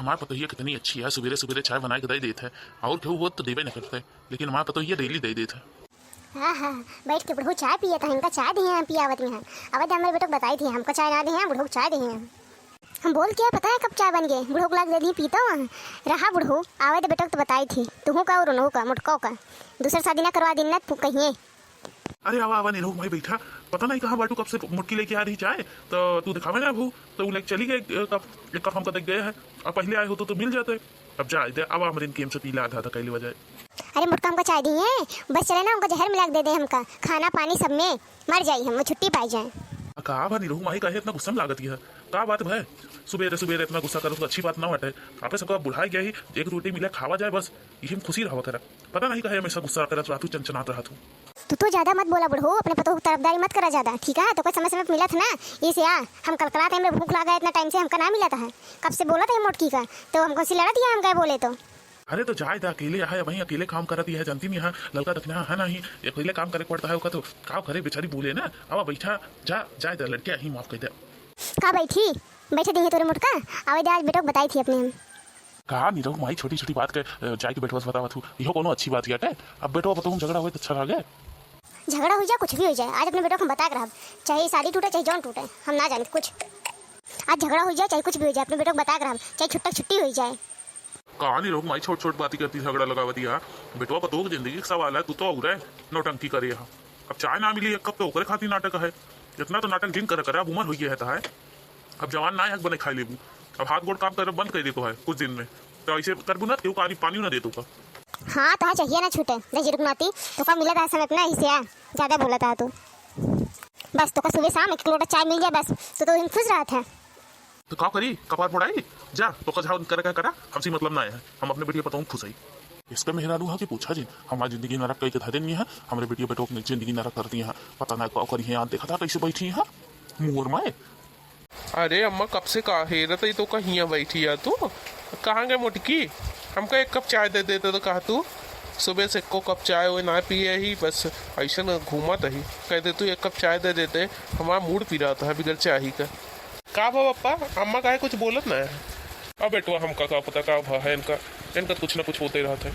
हमार पतोहिया कितनी अच्छी है, सवेरे सवेरे चाय बना के दे देते है और केहू वो तो देवे नहीं करते, लेकिन हमार पतोहिया डेली दे देते है। हाँ हाँ, बैठ के बुढ़ऊ चाय पिए था, इनका चाय दिए हैं पियावत में। अवध हमारे बेटो बताई थी हमको चाय ना दिए, बुढ़ऊ चाय दिए हैं। हम बोल के पता है कब चाय बन गए, बुढ़ऊ लाग दे पीता हूँ रहा बुढ़ऊ आवे तो बेटो तो बताई थी तुहू का और उनहू का मुटको का दूसरा शादी ना करवा दिन तू कहिए। अरे आवा आवा नहीं भाई बैठा, पता नहीं कहाँ बाटू कब से मुटकी लेके आ रही चाय, तो तू दिखावे ना भू तो वो लेके चली गए कब, एक कप हमको देख गए है, अब पहले आए हो तो मिल जाते। अब जा अब हमारे इनके से पीला आधा था कैली वजह। अरे मुटका हमको चाय दी है, बस चले ना उनका जहर मिला दे दे, हमका खाना पानी सब में मर जाये, हम छुट्टी पाई जाए। कहा भाई रहू माही कहे इतना गुस्सा में लागत है, का बात भाई सुबह सुबह इतना गुस्सा करो तो अच्छी बात ना हटे। आपे सबको बुढ़ाई गया ही, एक रोटी मिला खावा जाए बस, यही में खुशी रहा करा। पता नहीं कहे हमेशा गुस्सा करा तो चंचनात रहा तू तो ज्यादा मत बोला बुढ़ऊ, अपने पतो तरफदारी मत करा ज्यादा, ठीक है? तो कोई समय समय मिला था ना इसे हम कलकलाते हमें भूख लगा इतना टाइम से हमका ना मिला था, कब से बोला था मोटकी का, तो हमको सी लड़ा दिया हम क्या बोले तो। अरे तो जाए था अकेले है, वहीं अकेले काम करती है, जानती नहीं है लड़का रखना है नहीं, अकेले काम करे पड़ता है उसका, तो काम करे बेचारी बोले ना। अब बैठा जा जाए था लड़कियाँ ही माफ कर दे। का बैठी बैठे देंगे तोरे मुटका आवे आज बेटो बताई थी अपने हम। कहा नहीं रहू माई छोटी छोटी बात के जाए के बेटवा बतावा तू, यो कोनो अच्छी बात है। अब बेटवा बताऊँ झगड़ा हुए तो अच्छा लगे, झगड़ा हो जाए कुछ भी हो जाए, आज अपने बेटो को हम बता कर रहा, चाहे शादी टूटे चाहे जौन टूटे हम ना जाने कुछ, आज झगड़ा हो जाए चाहे कुछ भी हो जाए अपने बेटो को बता कर रहा, चाहे छुट्टा छुट्टी हो जाए। कहा नहीं रहू माई छोट छोट बात करती झगड़ा लगावती है, बेटवा पतो जिंदगी का सवाल है, तू तो उगरे नौटंकी करे यहाँ। अब चाय ना मिली कब तो ओकरे खाती नाटक है, इतना तो नाटक जिन करे अब उम्र हुई है, अब जवान ना हक बने खाई लेबू, अब हाथ गोड़ काम कर बंद कर दे तो है कुछ दिन में, तो ऐसे करबू ना क्यों पानी ना दे तू का। हाँ तो चाहिए ना छूटे नहीं रुकनाती तो कब मिला था समय अपना ही से ज्यादा बोला था तू, बस तो का सुबह शाम एक लोटा चाय मिल जाए बस तो हम खुश रहा था। तो का करी कपार फोड़ाई जा तो का झाड़ कर करा हमसे मतलब ना है, हम अपने बेटिया बताऊँ खुश आई। इसका मेहरारू है कि पूछा जी हमारी जिंदगी नरक कई के धरे नहीं है, हमारे बेटिया बेटों की जिंदगी नरक करती है, पता ना कौ करी है, देखा था कैसे बैठी है मुंह माए। अरे अम्मा कब से कहा हेरत ही तो कहीं बैठी है तू, कहाँ गए मोटकी, हमको एक कप चाय दे देते तो कहा तू सुबह से एको कप चाय वो ना पिए ही बस ऐसा न घूमत ही, कहते तू एक कप चाय दे देते हमारा मूड पी रहा था बिगड़ चाय ही का भा पप्पा अम्मा का कुछ बोलत ना है। अब बेटवा हमका का पता का भा है इनका इनका कुछ ना कुछ होते रहता है।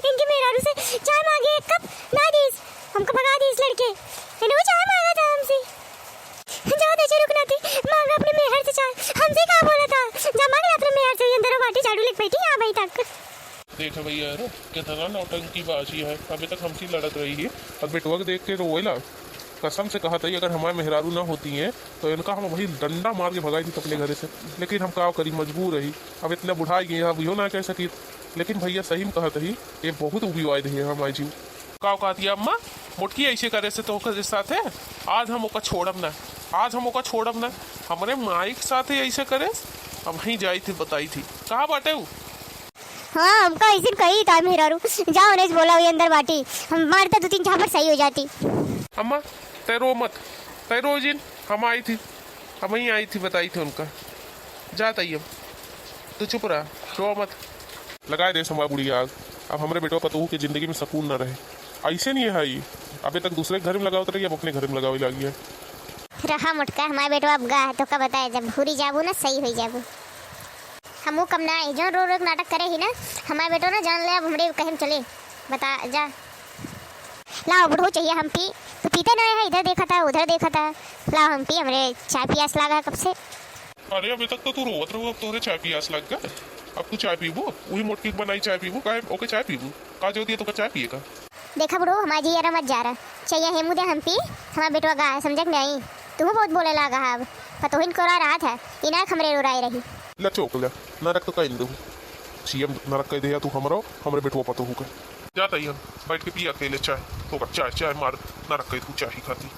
इनके मेहरारू से चाय मांगे एक कप ना दी, हमको भगा दी इस लड़के, इन्हें वो चाय मांगा था हमसे, जाओ दे रुकना थी मांगा अपने मेहर से चाय, हमसे क्या बोला था जा मांग ला अपने मेहर से, अंदर बाटी झाड़ू लेके बैठी यहां बैठ तक। देखा भैया यार कितना नौटंकी बाजी है, अभी तक हमसे लड़त रही है, अब बेटवा को देख के रोएला, कसम से कहा था अगर हमारे मेहरारू ना होती हैं तो इनका हम वही डंडा मार के भगाई थी अपने घर से, लेकिन हम का करी मजबूर रही, अब इतना बुढ़ाई गए अब यो ना कह सकी, लेकिन भैया सही में कहते ही ये बहुत उबी आए थे हमारे जीव का कहती अम्मा मुटकी ऐसे करे से तो साथ है, आज हम ओका छोड़ब ना, आज हम ओका छोड़ब ना, हमारे माई के साथ ही ऐसे करे, अब वहीं जाई थी बताई थी कहाँ बाटे हूँ। हाँ हमका ऐसे कही था मेहरारू जाओ नहीं बोला हुई अंदर बाटी, हम मारते दो तीन झापड़ सही हो जाती। अम्मा तैरो मत तैरो जिन हम आई थी, हम ही आई थी बताई थी उनका, जाता ही हम तो चुप रहा रो मत, लगाए दे हमारी बुढ़ी आग, अब हमारे बेटो पतोहू की जिंदगी में सुकून न रहे, ऐसे नहीं है ये अभी तक दूसरे घर में लगाओ रही अब अपने घर में लगावे लगी है। रहा मुटका हमारे बेटो अब गा तो का बताए जब भूरी जाबू ना सही हो जाबू, हम कम ना जो रो रो नाटक करे ही ना हमारे बेटो ना जान ले अब हमरे कहीं चले बता जा लाओ बुढ़ो चाहिए हम पी, तो पीते नहीं है, इधर देखा था उधर देखा था, लाओ हम पी हमरे चाय पियास लगा कब से। अरे अभी तक तो तू रोवत रहो, अब तोरे चाय पियास लग गया, अब तू चाय पीबू वही मोटकी बनाई चाय पीबू का ओके चाय पीबू का जो दिया तो चाय पिएगा। देखा बुढ़ो हमारी यार मत जा रहा चाहिए हेमू दे हम पी, हमारा बेटवा गा समझ में आई, तू बहुत बोले लगा अब पतोहिन को रहा था इनाक हमरे रोराई रही ला चौक ला नरक तो कहीं दू सीएम नरक कह दे तू हमारा हमरे बेटवा पतोहू का, जाता ही हम बैठ के पिया अकेले चाय तो चाय चाय मार नरक कह तू चाय ही खाती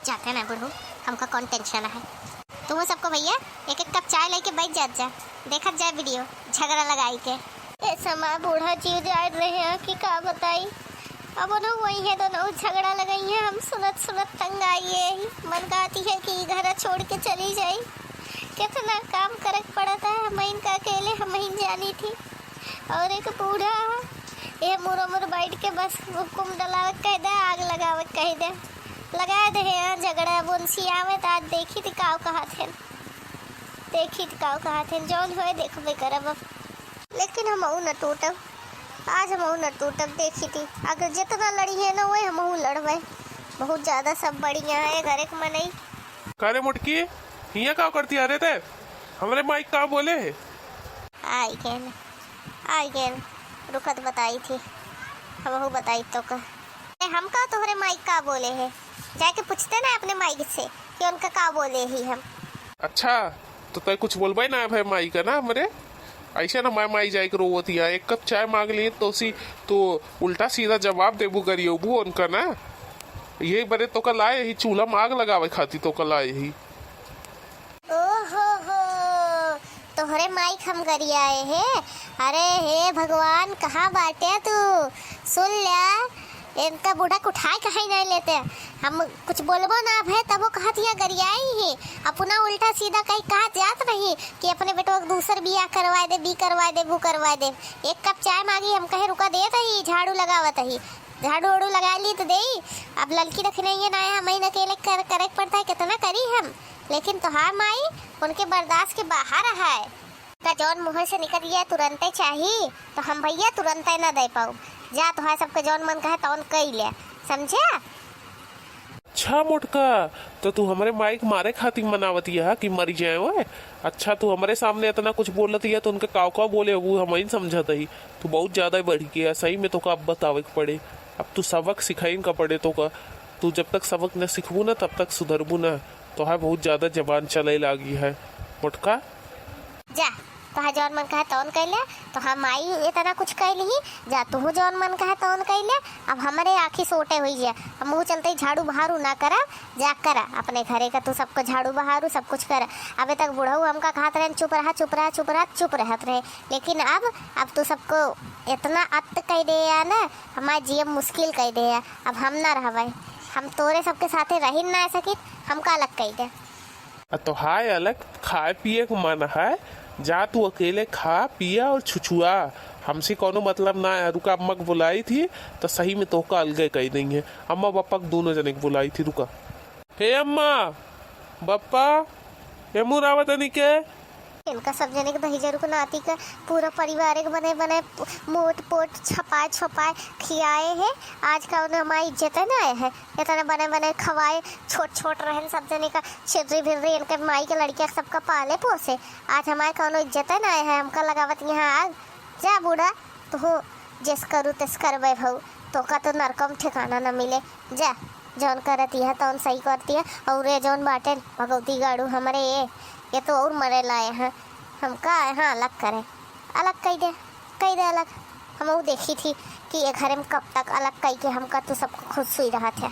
जाते ना बुढ़ो हमका कौन टेंशन है, तुम सबको भैया एक एक कप चाय लेके बैठ जात जा, देखत जाए वीडियो झगड़ा लगाई के समय बूढ़ा जीव जाए रहे हैं कि का बताई, अब ना वही है दोनों झगड़ा लगाई है, हम सुनत सुनत तंग आई है, मन गाती है कि घर छोड़ के चली जाए, कितना काम करक पड़ा था हम इनका अकेले हम ही जानी थी, और एक बूढ़ा ये मुरो मुर बैठ के बस हुकुम डलावत कह दे आग लगावत कह दे लगा दे यहाँ झगड़ा बुनसी आवे तो आज देखी थी काव कहा थे देखी का कहा थे जौन होए देखबे करब अब। लेकिन हम न टूटब, आज हम न टूटब। देखी थी अगर जितना लड़ी है ना वही हम लड़बे। बहुत ज्यादा सब बढ़िया है घर एक मनई। कारे मुटकी हिया का करती अरे ते हमरे माइक का बोले है? आई गेन रुकत बताई थी हम बताई तो का हम का तोहरे माइक का बोले है। जाके पूछते ना अपने माइक से कि उनका का बोले ही हम। अच्छा तो तय कुछ बोलबे ना भाई माई का ना हमरे ऐसे ना माई जाए के रोवत हिया। एक कप चाय मांग लिए तो उल्टा सीधा जवाब देबू करियोबू उनका ना। यही बरे तो कल आए ही चूल्हा में आग लगावे खाती तो कल आए ही। ओहो हो तोहरे माइक हम गरियाए है। अरे हे भगवान कहाँ बाटे तू? सुन लिया इनका बूढ़ा उठाए कहीं नहीं लेते। हम कुछ बोलबो ना भे तब वो कहत यहाँ गरियाई ही अपना उल्टा सीधा कहीं कहा जात नहीं कि अपने बेटो दूसर बियाह करवाए दे, बी करवाए दे, बू करवाए दे। एक कप चाय मांगी हम कहे रुका देत ही झाड़ू लगावत ही। झाड़ू वाड़ू लगा ली तो दे। अब लड़की रखने ये ना है हमें अकेले करे पड़ता है कितना करी हम। लेकिन तोहार माई उनके बर्दाश्त के बाहर है। का जौन मुँह से निकल गया तुरंत चाहिए तो हम भैया तुरंत ना दे पाऊ। जा तोहार सबके जौन मन कहे तौन कई ले समझे। अच्छा मोटका तो तू हमारे माइक मारे खातिर मनावती है कि मर जाए वो। अच्छा तू हमारे सामने इतना कुछ बोलती है तो उनके काव बोले वो हम ही समझता ही। तू बहुत ज्यादा बढ़ गया सही में। तो का अब बतावे के पड़े। अब तू सबक सिखाई का पड़े तो का। तू जब तक सबक न सीखबू ना तब तक सुधरबू ना। तो है बहुत ज्यादा जबान चले लागी है मोटका। जा तोहार जौन मन कहे तौन कह ले। तो हम आई इतना कुछ कह ली जा तू जौन मन कहे तौन कह ले। अब हमारे आँखी सोटे हुई है हम मुँह चलते ही झाड़ू बहारू ना करा। जा करा अपने घरे का तू सबको झाड़ू बहारू सब कुछ करा। अबे तक बुढ़ऊ हमका खात रहे चुप रहा चुप रहा चुप रहा चुप रहत रहे। लेकिन अब तू सबको इतना अत कह दे या ना हमारे जीवन मुश्किल कह दे या। अब हम ना रहबे हम तोरे सबके साथे रह ना सकी हमका अलग कह दे। तो हाय अलग खाए पिए को मन है। जा तू अकेले खा पिया और छुछुआ हमसे कोनो मतलब ना है। रुका अम्मा को बुलाई थी तो सही में तो का अलगे कही नहीं है। अम्मा पापा को दोनों जने को बुलाई थी। रुका हे अम्मा बप्पा हे मुरावत के इनका सब जने के दही जरूर नाती का पूरा परिवार के बने बने मोट पोट छपाए छपाए खियाए है। आज का उन्हें हमारी इज्जत ना आए है इतना बने बने खवाए छोट छोट रहन सब जने का छिर्री भिर्री इनके माई के लड़कियां सबका पाले पोसे। आज हमारे कौनो इज्जत ना आए है हमका लगावत यहाँ आग। जा बूढ़ा तो जिस करू तिस करवे भाऊ तो का तो नरकम ठिकाना न मिले। जा जौन करती है तौन सही करती है। और ये जौन बाटे भगवती गाड़ू हमारे ये तो और मरे लाए हैं हमका यहाँ अलग करे अलग कह दे अलग। हम वो देखी थी कि ये घर में कब तक अलग कह के हमका तो सबको खुद सुई रहा था।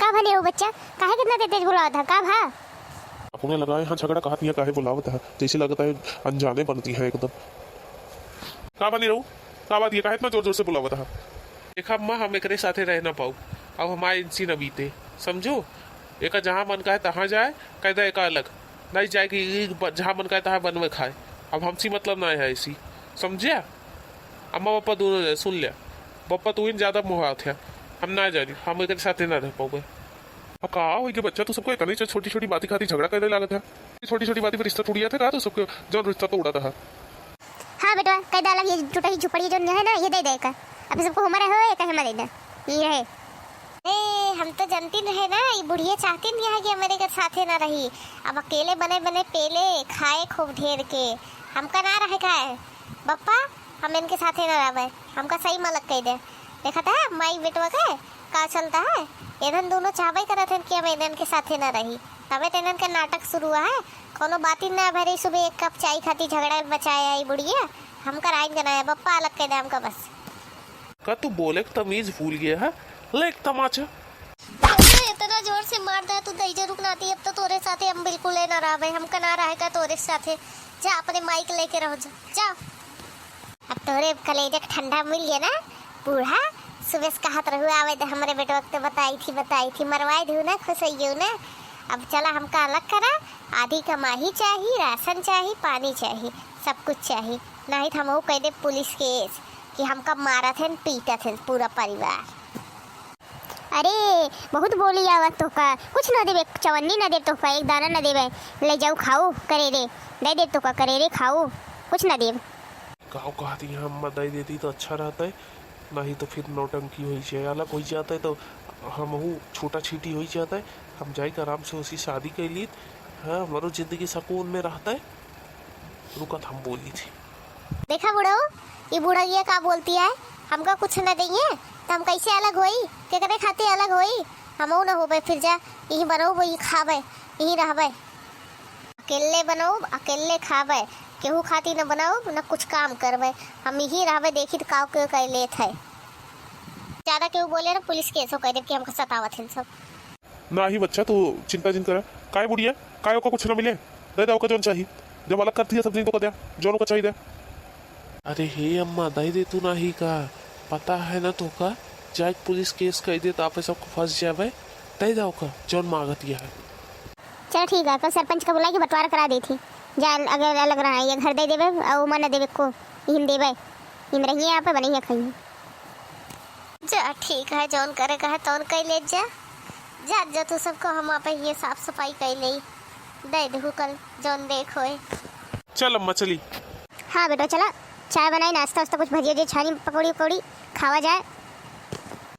का भले हो बच्चा काहे कितना तेज बुलावा था का भा? अपने लगा यहाँ झगड़ा कहा दिया काहे बुलावत है जैसे लगता है अनजाने बनती है एकदम। का बनी रहू का बात ये काहे इतना जोर जोर से बुलावत है? देखा अम्मा हम एक साथे रह ना पाऊ। अब हमारे इनसी न बीते समझो। एक जहाँ मन का है तहाँ जाए कह दे एक अलग नहीं जाए कि जहाँ मन का है तहाँ बनवे खाए। अब हमसी मतलब ना है ऐसी समझे। अम्मा पापा दोनों जाए सुन लिया। पापा तू इन ज्यादा मुहात है हम ना जाए हम एक साथ ना रह पाओगे। अब कहा हो कि बच्चा तू सबको इतनी छोटी छोटी बातें खाती झगड़ा करने लागत है। छोटी छोटी बातें पर रिश्ता टूट गया था कहा तो सबको जो रिश्ता तो उड़ा था। हाँ बेटा कह डाला ये टूटा ही झुपड़ी जो है ना ये दे देगा। अभी सबको हमारा है कहे हमारे ना ये रहे। हम तो जानती रहे ना ये बुढ़िया चाहती नहीं है कि हमारे घर साथे ना रही। अब अकेले बने बने पेले खाए खूब ढेर के हमका ना रहे खाए बप्पा हम इनके साथे ना रहे हमका सही मलक कह दे। देखा था माई बेटवा का चलता है इधन दोनों चाहबे करत हैं कि हम इधन के साथे ना रही। तबे तो इधन का नाटक शुरू हुआ है कोनो बात ही ना भरे। सुबह एक कप चाय खाती झगड़ा बचाया ये बुढ़िया हमका राइन बनाया बप्पा अलग कह दे हमका बस। का तू बोले तमीज भूल गया है ले तमाचा इतना जोर से मारता है तू दही जरूर नाती। अब तो तोरे साथे हम बिल्कुल ना रहे हमका ना रहेगा तोरे साथे। जा अपने माइक लेके रहो जा। अब तोरे कलेजे ठंडा मिल गया ना बूढ़ा सुबह से कहत रहू आवे तो हमारे बेटे वक्त बताई थी मरवाई दू ना खुश हो ना। अब चला हमका अलग करा आधी कमाही चाहिए राशन चाहिए पानी चाहिए सब कुछ चाहिए नहीं तो हम कह दे पुलिस केस कि हमका मारा थे पीटा थे पूरा परिवार। अरे बहुत बोली आवत तो का कुछ ना देवे, चवन्नी ना दे तो का, एक दाना ना देवे, ले जाओ खाओ करेरे, दे दे तो का करेरे खाओ, कुछ ना देव। गाँव कहती है हम दे देती तो अच्छा रहता है, नहीं तो फिर नौटंकी हो जाए, अलग हो जाता है तो हम छोटा छीटी हो जाता है। हम जाए आराम से उसी शादी के लिए, हाँ हमारो जिंदगी सुकून में रहता है। रुका हम बोली थी। देखा बुढ़ो, ये बुढ़ा ये का बोलती है, हमका कुछ न देंगे तो हम कैसे अलग होई, के करे खाते अलग होई, हमहू न होबे, फिर जा यही बनाओ वही खाबे, यही रहबे, अकेले बनाओ अकेले खाबे, केहू खाती न बनाओ न कुछ काम करबे, हम यही रहबे, देखी तो काव के कह लेत है। ज्यादा केहू बोले ना पुलिस केस हो कह दे कि हमको सतावत हैं सब। ना ही बच्चा तू चिंता जिन करा, काय बुढ़िया काय को कुछ ना मिले, दे दे का जोन चाहिए, जब अलग करती है सब दिन तो दे जोन को चाहिए। अरे हे अम्मा दे दे तू नहीं का, पता है ना तो का जाए पुलिस केस कह दे तो आप सबको फंस जावे, दे दो का जोन मांगती है। चलो ठीक है, कल सरपंच का बुला के बंटवारा करा दी थी, जा अगर अलग रहा ये घर दे देवे और मन न देवे को हिम देवे, हिम रहिए यहाँ पे बनी है खाइए। जा ठीक है, जौन करे का है तौन कह ले, जा जा जा तू सबको हम आप ये साफ सफाई कर ले, दे दे कल जौन देख होए। चल अम्मा चली। हाँ बेटा चला, चाय बनाई, नाश्ता वास्ता कुछ भजिया छानी पकौड़ी पकौड़ी खावा जाए।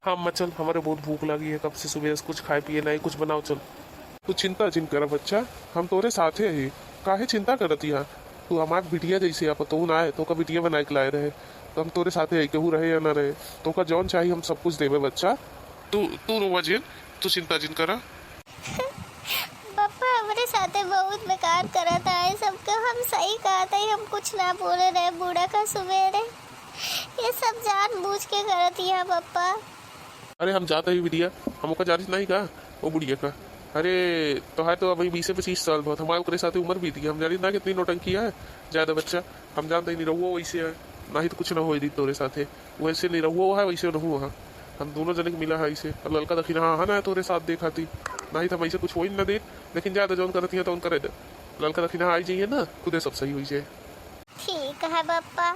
हाँ अम्मा चल, हमारे बहुत भूख लगी है, कब से सुबह से कुछ खाए पिए नहीं, कुछ बनाओ चल। तू चिंता जिन कर बच्चा, हम तोरे साथे ही, काहे चिंता करती है, तू हमार बिटिया जैसे आप तो ना आए तो का बिटिया बना के लाए रहे, तो हम तोरे साथे है, केहू रहे या ना रहे, तो का जौन चाहिए हम सब कुछ देवे बच्चा, तू तू रोवा जिन, तू चिंता जिन करा। पापा हमारे साथे बहुत बेकार करत है सबके, हम सही कहा था, हम कुछ ना बोले रहे, बूढ़ा का सवेरे ये सब जान बूझ के करती है पापा। अरे हम जाते ही बिटिया, हमको जानिस नहीं का वो बुढ़िया का, अरे तो है तो अभी 20 से 25 साल बहुत, हमारे ओकरे साथ उम्र बीती है, हम जानी ना कितनी नौटंकी है ज्यादा बच्चा, हम जानते ही नहीं रहुआ वैसे है, ना ही तो कुछ ना हो दी तोरे साथे, वैसे नहीं रहुआ है वैसे रहू वहाँ, हम दोनों जने को मिला है इसे, और लड़का दखी हाँ ना तोरे साथ देखा थी, ना ही तो वैसे कुछ हो ही ना दे, लेकिन ज्यादा जौन करती है तो उन करे दे, लड़का दखी आई जाइए ना खुदे सब सही हुई जाए। ठीक है पापा,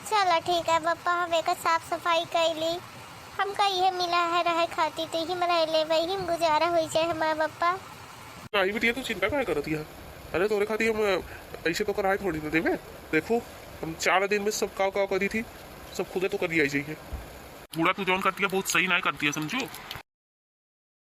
चलो ठीक है पापा, हम एक साफ सफाई कर ली, हमका ये मिला है रहे खाती तो ही रह ले वही गुजारा हो जाए हमारे पापा। नहीं बिटिया तू चिंता क्या करती है, अरे तोरे खाती हम ऐसे तो कराए थोड़ी ना देवे, देखो हम 4 दिन में सब काव काव करी थी, सब खुदे तो कर दिया जाइए। बूढ़ा तू जौन करती है बहुत सही नहीं करती है, समझो